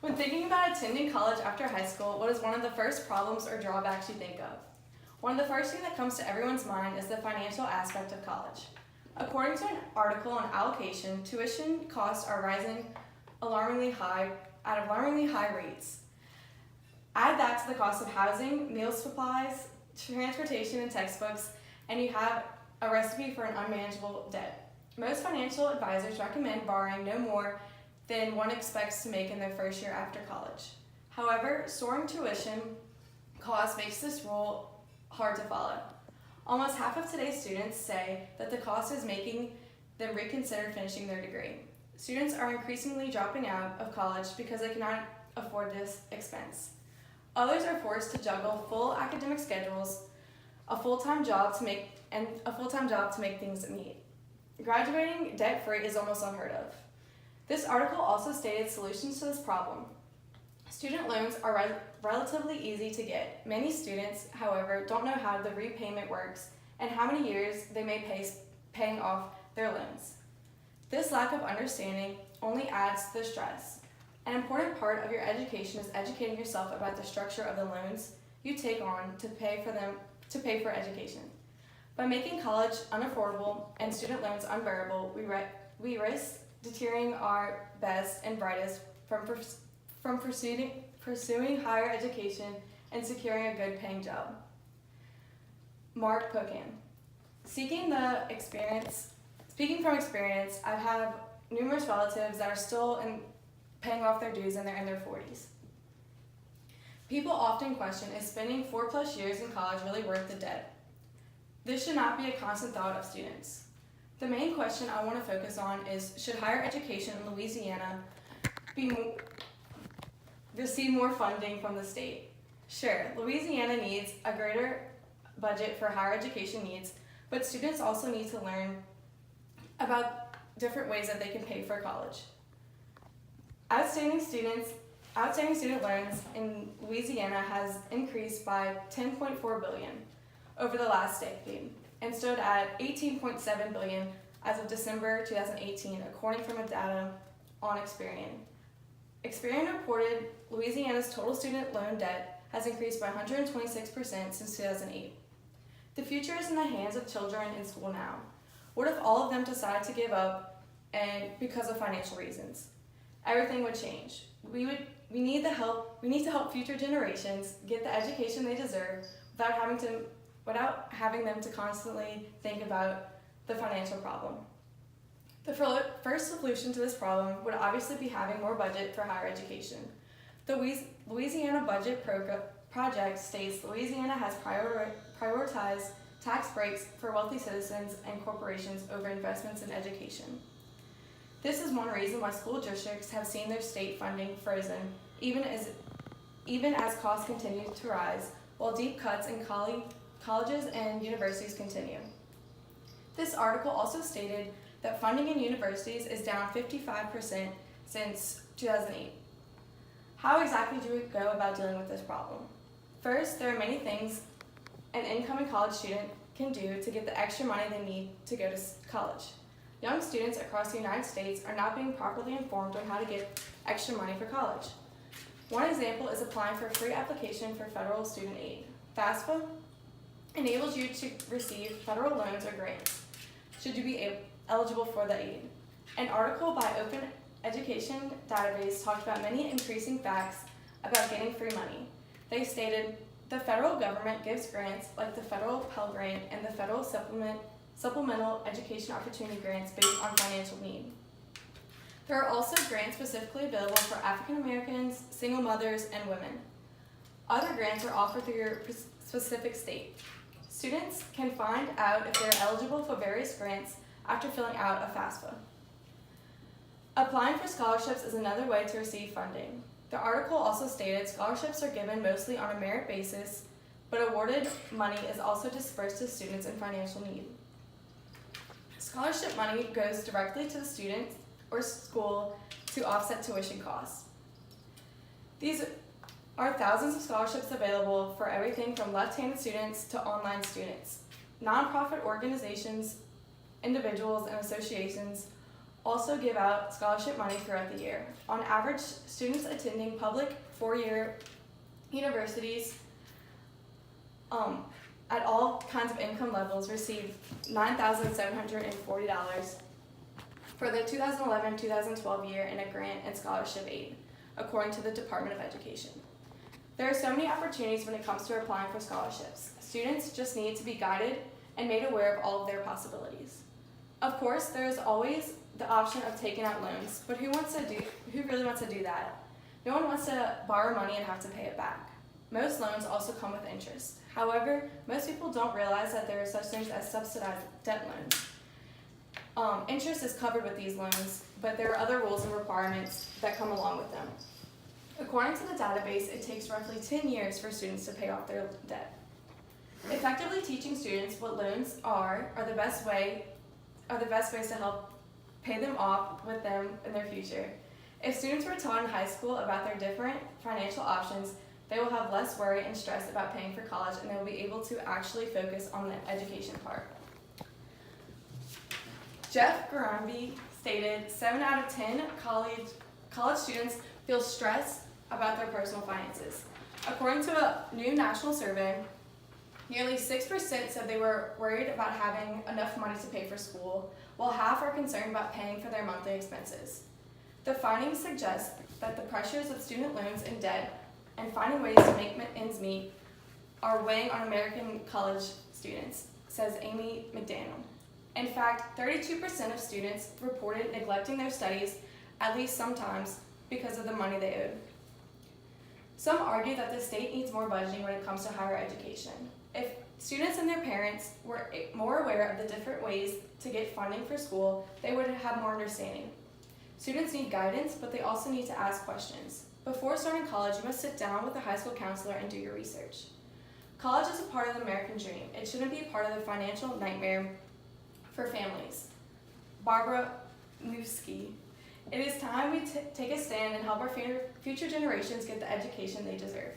When thinking about attending college after high school, what is one of the first problems or drawbacks you think of? One of the first things that comes to everyone's mind is the financial aspect of college. According to an article on allocation, tuition costs are rising at alarmingly high rates. Add that to the cost of housing, meal supplies, transportation, and textbooks, and you have a recipe for an unmanageable debt. Most financial advisors recommend borrowing no more than one expects to make in their first year after college. However, soaring tuition costs makes this rule hard to follow. Almost half of today's students say that the cost is making them reconsider finishing their degree. Students are increasingly dropping out of college because they cannot afford this expense. Others are forced to juggle full academic schedules, a full-time job to make things meet. Graduating debt-free is almost unheard of. This article also stated solutions to this problem. Student loans are relatively easy to get. Many students, however, don't know how the repayment works and how many years they may paying off their loans. This lack of understanding only adds to the stress. An important part of your education is educating yourself about the structure of the loans you take on to pay for education. By making college unaffordable and student loans unbearable, we risk deterring our best and brightest from pursuing higher education and securing a good paying job. Mark Pocan. Speaking from experience, I have numerous relatives that are still paying off their dues and they're in their 40s. People often question, is spending 4+ years in college really worth the debt? This should not be a constant thought of students. The main question I want to focus on is, should higher education in Louisiana receive more funding from the state? Sure, Louisiana needs a greater budget for higher education needs, but students also need to learn about different ways that they can pay for college. Outstanding student loans in Louisiana has increased by $10.4 billion over the last decade and stood at $18.7 billion as of December 2018, according from data on Experian. Experian reported Louisiana's total student loan debt has increased by 126% since 2008. The future is in the hands of children in school now. What if all of them decide to give up and because of financial reasons? Everything would change. We need to help future generations get the education they deserve without having them to constantly think about the financial problem. The first solution to this problem would obviously be having more budget for higher education. The Louisiana Budget Project states Louisiana has prioritized tax breaks for wealthy citizens and corporations over investments in education. This is one reason why school districts have seen their state funding frozen, even as costs continue to rise, while deep cuts in colleges and universities continue. This article also stated that funding in universities is down 55% since 2008. How exactly do we go about dealing with this problem? First, there are many things an incoming college student can do to get the extra money they need to go to college. Young students across the United States are not being properly informed on how to get extra money for college. One example is applying for a free application for federal student aid. FAFSA enables you to receive federal loans or grants, should you be eligible for the aid. An article by Open Education Database talked about many increasing facts about getting free money. They stated, the federal government gives grants like the federal Pell Grant and the federal supplemental education opportunity grants based on financial need. There are also grants specifically available for African Americans, single mothers, and women. Other grants are offered through your specific state. Students can find out if they are eligible for various grants after filling out a FAFSA. Applying for scholarships is another way to receive funding. The article also stated scholarships are given mostly on a merit basis, but awarded money is also dispersed to students in financial need. Scholarship money goes directly to the student or school to offset tuition costs. These are thousands of scholarships available for everything from left-handed students to online students. Nonprofit organizations, individuals, and associations also give out scholarship money throughout the year. On average, students attending public four-year universities at all kinds of income levels receive $9,740 for the 2011-2012 year in a grant and scholarship aid, according to the Department of Education. There are so many opportunities when it comes to applying for scholarships. Students just need to be guided and made aware of all of their possibilities. Of course, there is always the option of taking out loans, but who really wants to do that? No one wants to borrow money and have to pay it back. Most loans also come with interest. However, most people don't realize that there are such things as subsidized debt loans. Interest is covered with these loans, but there are other rules and requirements that come along with them. According to the database, it takes roughly 10 years for students to pay off their debt. Effectively teaching students what loans are the best ways to help pay them off with them in their future. If students were taught in high school about their different financial options, they will have less worry and stress about paying for college, and they will be able to actually focus on the education part. Jeff Garambi stated 7 out of 10 college students feel stressed about their personal finances. According to a new national survey, nearly 6% said they were worried about having enough money to pay for school, while half are concerned about paying for their monthly expenses. The findings suggest that the pressures of student loans and debt and finding ways to make ends meet are weighing on American college students, says Amy McDaniel. In fact, 32% of students reported neglecting their studies at least sometimes because of the money they owed. Some argue that the state needs more budgeting when it comes to higher education. If students and their parents were more aware of the different ways to get funding for school, they would have more understanding. Students need guidance, but they also need to ask questions. Before starting college, you must sit down with a high school counselor and do your research. College is a part of the American dream. It shouldn't be a part of the financial nightmare for families. Barbara Newski. It is time we take a stand and help our future generations get the education they deserve.